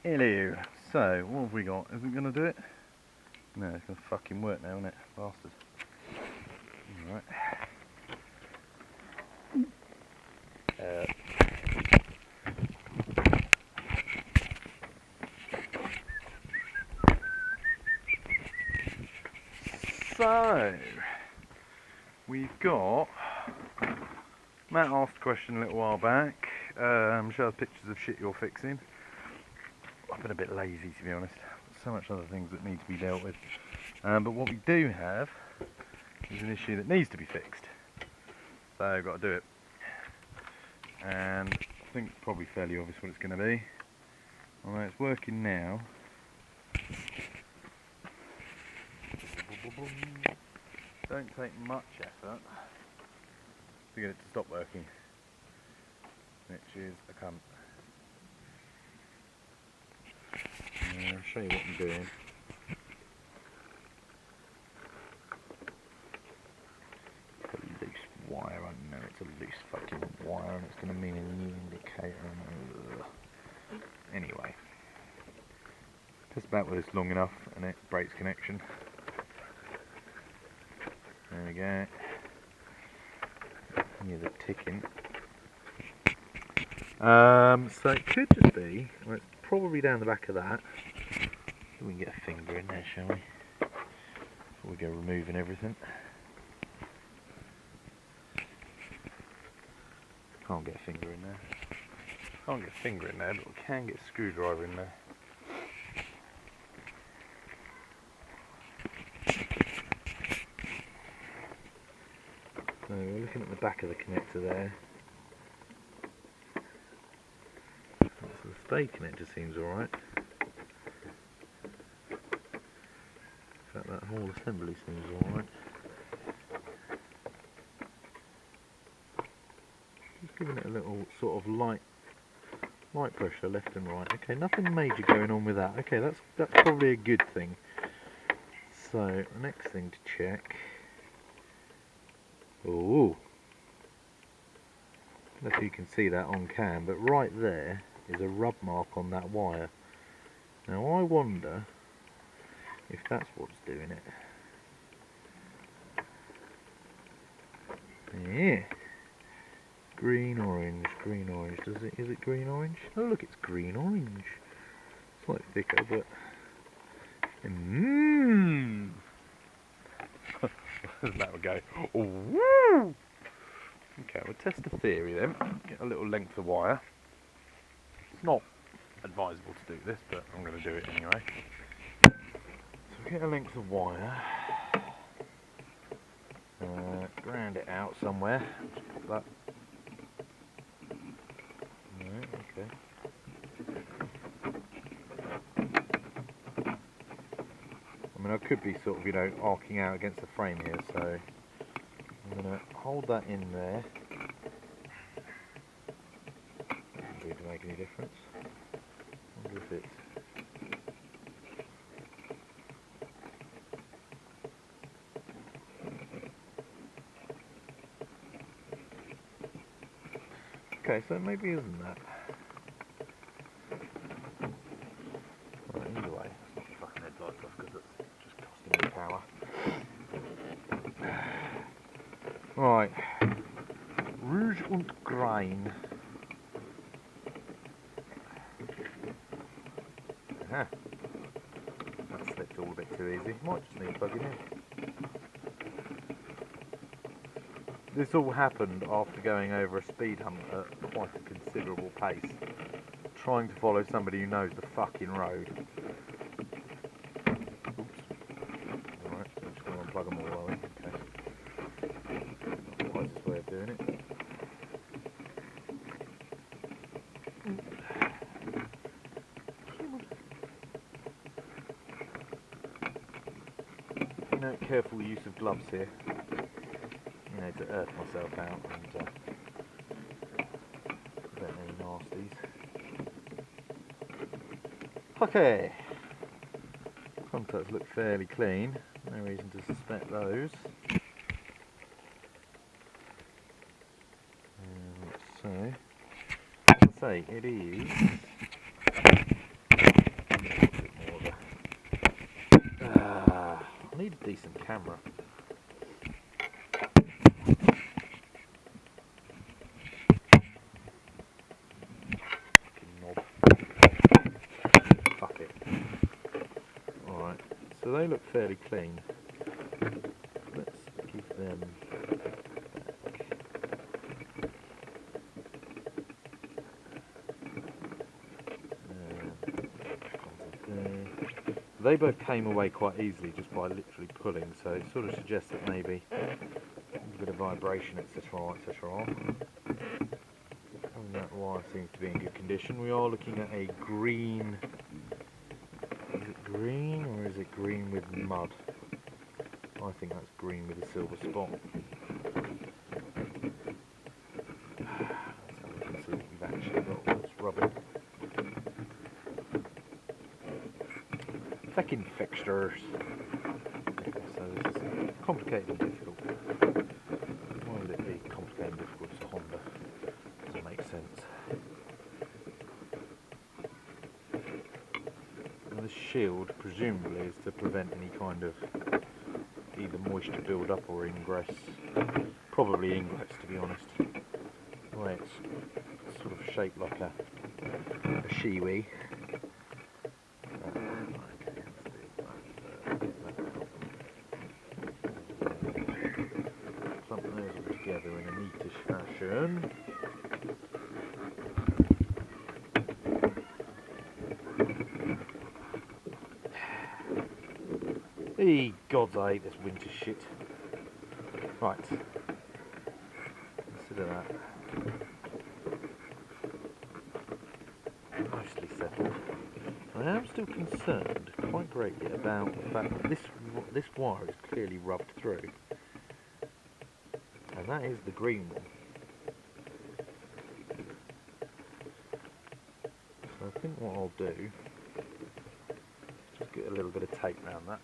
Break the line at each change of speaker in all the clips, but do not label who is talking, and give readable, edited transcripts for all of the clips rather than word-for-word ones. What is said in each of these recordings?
Hello. So, what have we got? Is it going to do it? No, it's going to fucking work now, isn't it? Bastard. Alright. So, we've got... Matt asked a question a little while back. Show us pictures of shit you're fixing. I've been a bit lazy, to be honest. There's so much other things that need to be dealt with. But what we do have is an issue that needs to be fixed. So I've got to do it. And I think it's probably fairly obvious what it's going to be. Although it's working now. Don't take much effort to get it to stop working. Which is a cunt. I'll show you what I'm doing. It's a loose wire, I know it's a loose fucking wire and it's going to mean a new indicator. Anyway, test about with this long enough and it breaks connection. There we go. Hear the ticking. So it could just be, well, it's probably down the back of that. We can get a finger in there, shall we? Before we go removing everything. Can't get a finger in there. Can't get a finger in there, but we can get a screwdriver in there. So we're looking at the back of the connector there. So the stay connector seems alright. In fact, that whole assembly seems alright. Just giving it a little sort of light pressure left and right. Okay, nothing major going on with that. Okay, that's probably a good thing. So the next thing to check. Oh, I don't know if you can see that on cam, but right there is a rub mark on that wire. Now I wonder if that's what's doing it. Yeah. Green orange, green orange. Is it green orange? Oh look, it's green orange. Slightly thicker, but that would go. Woo! Okay, we'll test the theory then. Get a little length of wire. It's not advisable to do this, but I'm going to do it anyway. So we'll get a length of wire. Ground it out somewhere. Just pop that. Right, okay. I mean, I could be sort of, you know, arcing out against the frame here, so I'm going to hold that in there. Doesn't seem to make any difference. I wonder if it's... Okay, so maybe isn't that. Right, either way, let's not fucking headlights off because it's just costing me power. Right, Rouge und Grün. Aha. That slipped all a bit too easy. Might just need plugging in. This all happened after going over a speed hump at quite a considerable pace, trying to follow somebody who knows the fucking road. Oops. Alright, so I'm just going to unplug them all, are we? Okay. That's the wisest way of doing it. You know, careful use of gloves here. You know, to earth myself out and prevent any nasties. Okay, contacts look fairly clean, no reason to suspect those. So, as I say, it is decent camera. Fucking knob. Fuck it. Alright, so they look fairly clean. Let's give them back. They both came away quite easily just by literally pulling, so it sort of suggests that maybe a bit of vibration, etc., etc. And that wire seems to be in good condition. We are looking at a green. Is it green or is it green with mud? I think that's green with a silver spot. Let's have a look and see what we've actually got that's rubbing. Fucking fixtures. So this is complicated and difficult. Why would it be complicated and difficult? It's a Honda. Doesn't make sense. And the shield presumably is to prevent any kind of either moisture build up or ingress. Probably ingress, to be honest. The way it's sort of shaped like a shiwi. Clump those all together in a neatish fashion. Hey, gods, I hate this winter shit. Right. Consider that mostly settled. I am still concerned quite greatly about the fact that this wire is clearly rubbed through. And that is the green one. So I think what I'll do is just get a little bit of tape around that.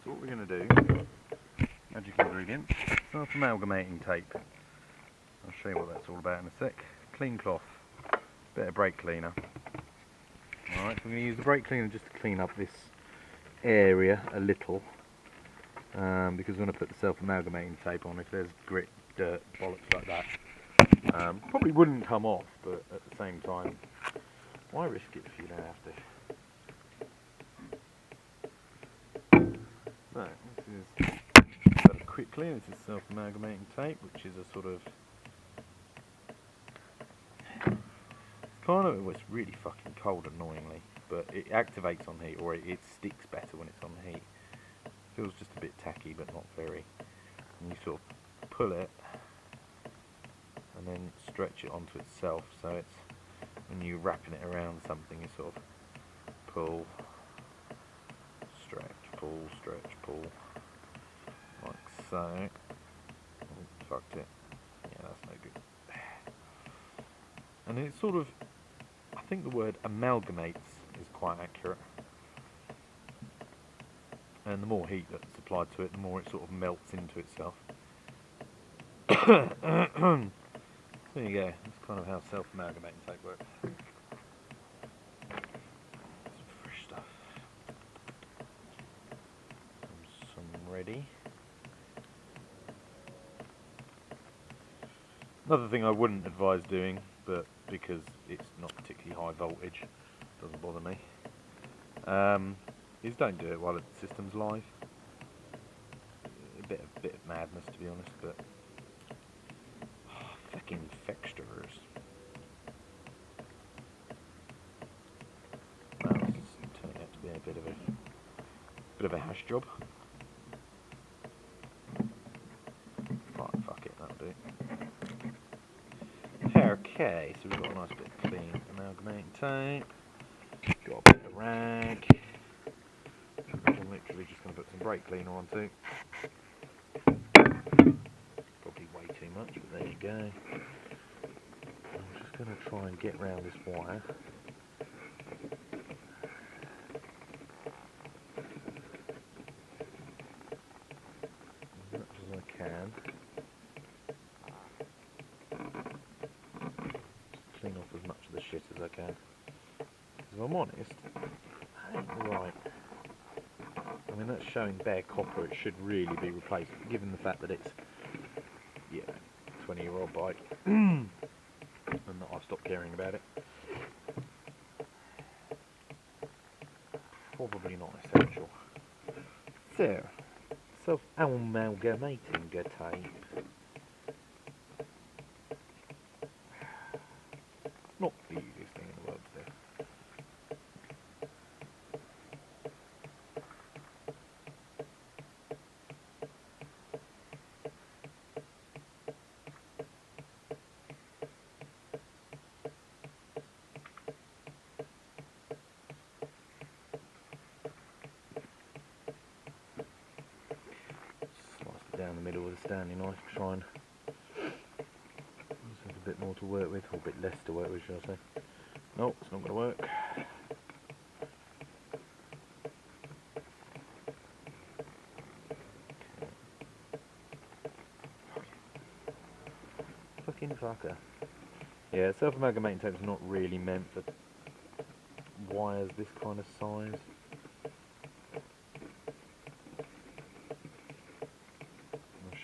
So what we're going to do, magic ingredient, self-amalgamating tape. I'll show you what that's all about in a sec. Clean cloth, bit of brake cleaner. Alright, so we're going to use the brake cleaner just to clean up this area a little, because we're going to put the self-amalgamating tape on. If there's grit, dirt, bollocks like that, probably wouldn't come off, but at the same time, why risk it if you don't have to? So, this is very quickly, this is self-amalgamating tape, which is a sort of, it's really fucking cold annoyingly, but it activates on heat, or it sticks better when it's on heat. Feels just a bit tacky, but not very. And you sort of pull it, and then stretch it onto itself, so it's, when you're wrapping it around something, you sort of pull, stretch, pull, like so. Oh, fucked it. Yeah, that's no good. And it sort of, I think the word amalgamates is quite accurate. and the more heat that's applied to it, the more it sort of melts into itself. There you go, that's kind of how self-amalgamating tape works. Some fresh stuff. Some ready. Another thing I wouldn't advise doing, but because it's not particularly high voltage, doesn't bother me, is don't do it while the system's live. A bit of madness, to be honest, but fucking fixtures. Well, it's turning out to be a bit of a hash job. Right, fuck it, that'll do. Okay, so we've got a nice bit of clean amalgamating tape. Got a bit of rag. I'm literally just going to put some brake cleaner on too. Probably way too much, but there you go. I'm just going to try and get round this wire. As much as I can. Just clean off as much of the shit as I can. If I'm honest, that ain't right. I mean, that's showing bare copper. It should really be replaced, given the fact that it's, you know, 20-year-old bike, and that I've stopped caring about it. Probably not essential. So, self-amalgamating tape. Not the easiest thing in the world to do. Down the middle with a Stanley knife to try and have a bit more to work with, or a bit less to work with, shall I say. No, it's not going to work. Fucking fucker. Yeah, self-amalgamating tape is not really meant for wires this kind of size.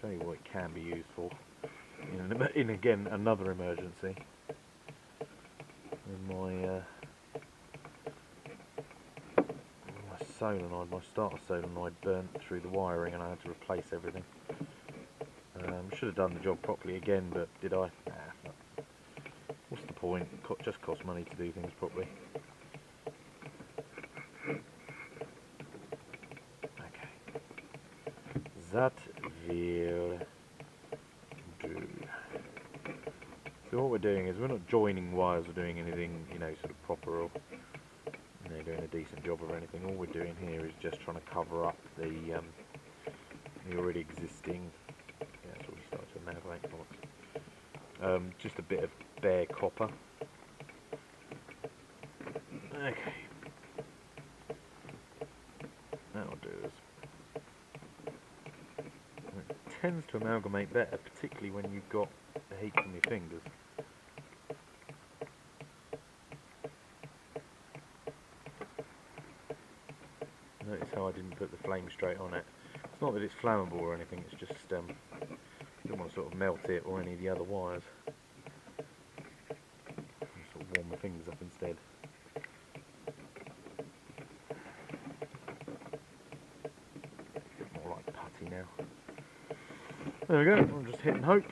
Show you what it can be used for in again another emergency. And my solenoid, my starter solenoid burnt through the wiring, and I had to replace everything. Should have done the job properly again, but did I? Nah. What's the point? It just costs money to do things properly. Okay. That will do. So what we're doing is we're not joining wires or doing anything, you know, sort of proper or, you know, doing a decent job or anything. All we're doing here is just trying to cover up the already existing. Yeah, that's already started to amalgamate. Just a bit of bare copper. Okay. That'll do us. Tends to amalgamate better, particularly when you've got the heat from your fingers. Notice how I didn't put the flame straight on it. It's not that it's flammable or anything, it's just I don't want to sort of melt it or any of the other wires. I'll sort of warm my fingers up instead. A bit more like putty now. There we go, I'm just hitting hope.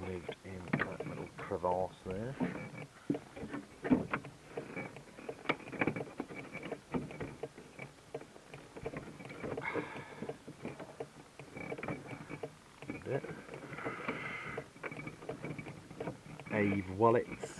Lived in that little crevasse there. A bit. Ave wallets.